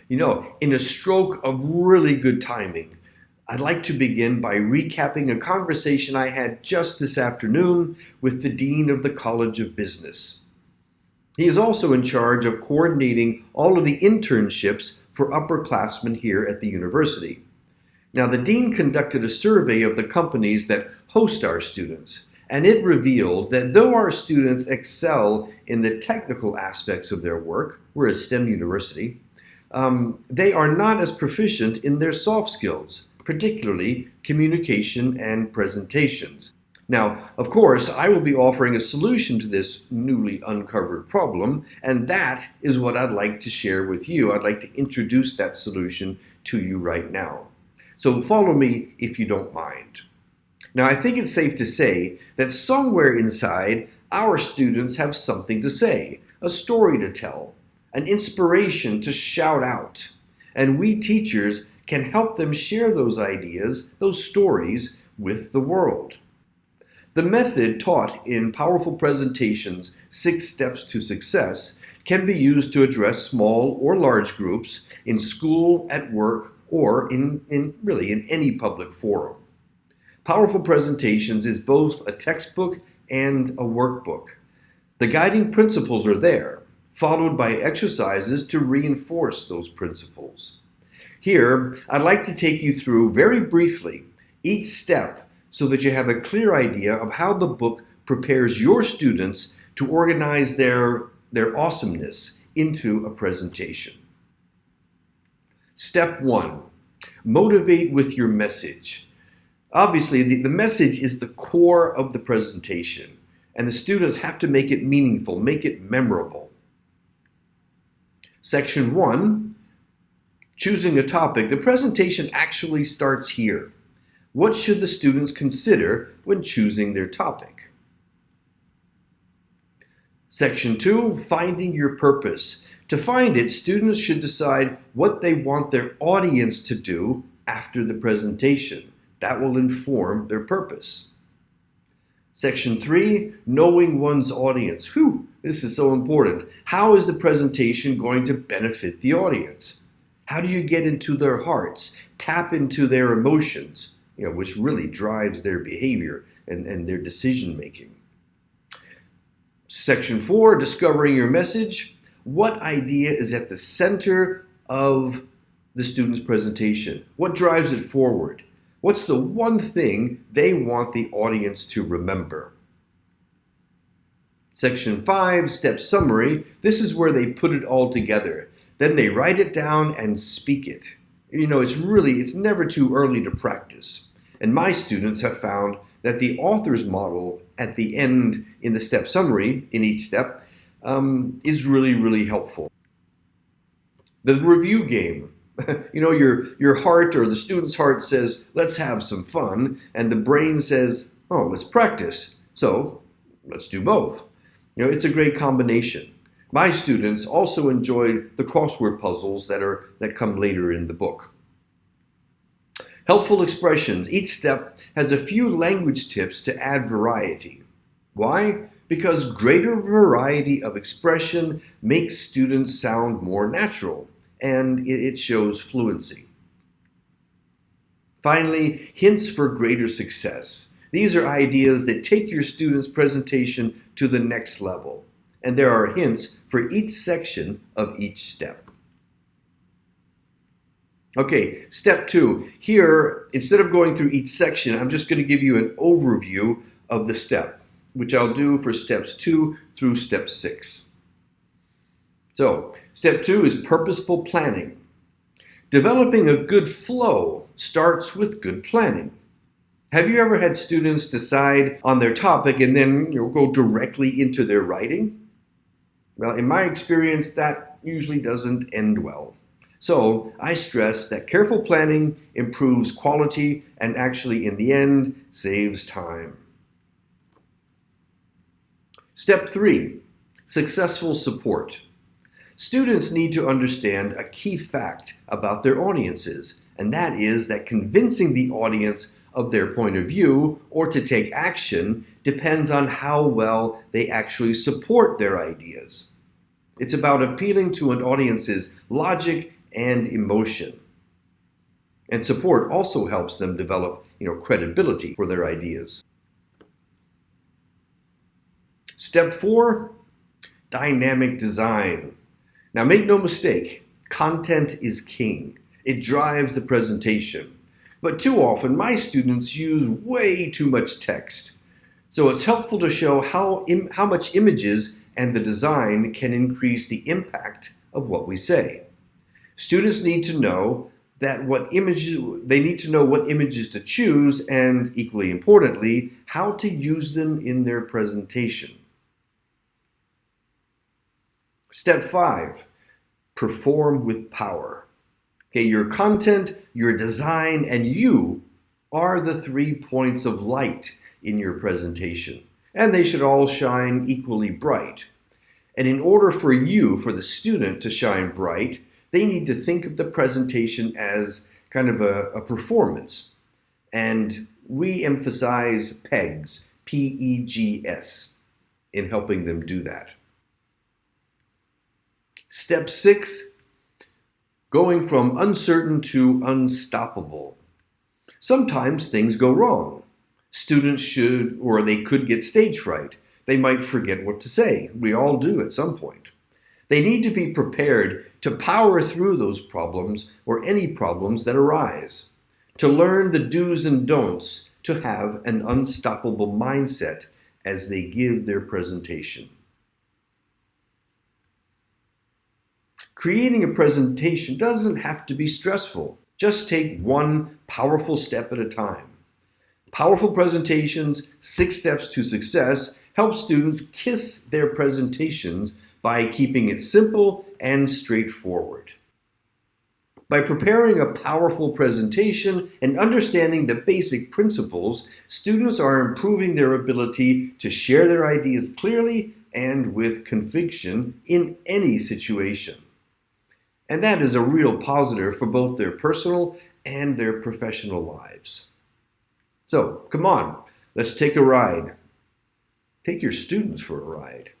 In a stroke of really good timing, I'd like to begin by recapping a conversation I had just this afternoon with the Dean of the College of Business. He is also in charge of coordinating all of the internships for upperclassmen here at the university. Now, the Dean conducted a survey of the companies that host our students, and it revealed that though our students excel in the technical aspects of their work, we're a STEM university, they are not as proficient in their soft skills, particularly communication and presentations. Now, of course, I will be offering a solution to this newly uncovered problem, and that is what I'd like to share with you. I'd like to introduce that solution to you right now. So follow me if you don't mind. Now, I think it's safe to say that somewhere inside, our students have something to say, a story to tell, an inspiration to shout out. And we teachers can help them share those ideas, those stories, with the world. The method taught in Powerful Presentations, 6 Steps to Success, can be used to address small or large groups in school, at work, or in any public forum. Powerful Presentations is both a textbook and a workbook. The guiding principles are there, followed by exercises to reinforce those principles. Here, I'd like to take you through very briefly each step so that you have a clear idea of how the book prepares your students to organize their awesomeness into a presentation. Step 1, motivate with your message. Obviously, the message is the core of the presentation, and the students have to make it meaningful, make it memorable. Section 1, choosing a topic. The presentation actually starts here. What should the students consider when choosing their topic? Section 2, finding your purpose. To find it, students should decide what they want their audience to do after the presentation. That will inform their purpose. Section 3, knowing one's audience. This is so important. How is the presentation going to benefit the audience? How do you get into their hearts, tap into their emotions, which really drives their behavior and their decision making? Section 4, discovering your message. What idea is at the center of the student's presentation? What drives it forward? What's the one thing they want the audience to remember? Section 5, step summary. This is where they put it all together. Then they write it down and speak it. It's never too early to practice. And my students have found that the author's model at the end in the step summary, in each step, is really, really helpful. The review game. Your heart or the student's heart says, let's have some fun. And the brain says, oh, let's practice. So let's do both. It's a great combination. My students also enjoyed the crossword puzzles that come later in the book. Helpful expressions. Each step has a few language tips to add variety. Why? Because greater variety of expression makes students sound more natural, and it shows fluency. Finally, hints for greater success. These are ideas that take your students' presentation to the next level, and there are hints for each section of each step. Okay, step 2. Here, instead of going through each section, I'm just going to give you an overview of the step, which I'll do for steps 2 through step 6. So, step 2 is purposeful planning. Developing a good flow starts with good planning. Have you ever had students decide on their topic and then go directly into their writing? Well, in my experience, that usually doesn't end well. So I stress that careful planning improves quality and actually, in the end, saves time. Step 3, successful support. Students need to understand a key fact about their audiences, and that is that convincing the audience of their point of view or to take action depends on how well they actually support their ideas. It's about appealing to an audience's logic and emotion. And support also helps them develop, credibility for their ideas. Step 4, dynamic design. Now make no mistake, content is king. It drives the presentation. But too often, my students use way too much text. So it's helpful to show how much images and the design can increase the impact of what we say. Students need to know what images to choose, and equally importantly, how to use them in their presentation. Step 5, perform with power. Okay, your content, your design, and you are the 3 points of light in your presentation, and they should all shine equally bright. And in order for the student, to shine bright, they need to think of the presentation as kind of a performance. And we emphasize PEGS, P-E-G-S, in helping them do that. Step 6, going from uncertain to unstoppable. Sometimes things go wrong. Students they could get stage fright. They might forget what to say. We all do at some point. They need to be prepared to power through those problems or any problems that arise, to learn the do's and don'ts, to have an unstoppable mindset as they give their presentation. Creating a presentation doesn't have to be stressful. Just take one powerful step at a time. Powerful presentations, 6 steps to success, help students kiss their presentations by keeping it simple and straightforward. By preparing a powerful presentation and understanding the basic principles, students are improving their ability to share their ideas clearly and with conviction in any situation. And that is a real positive for both their personal and their professional lives. So, come on, let's take a ride. Take your students for a ride.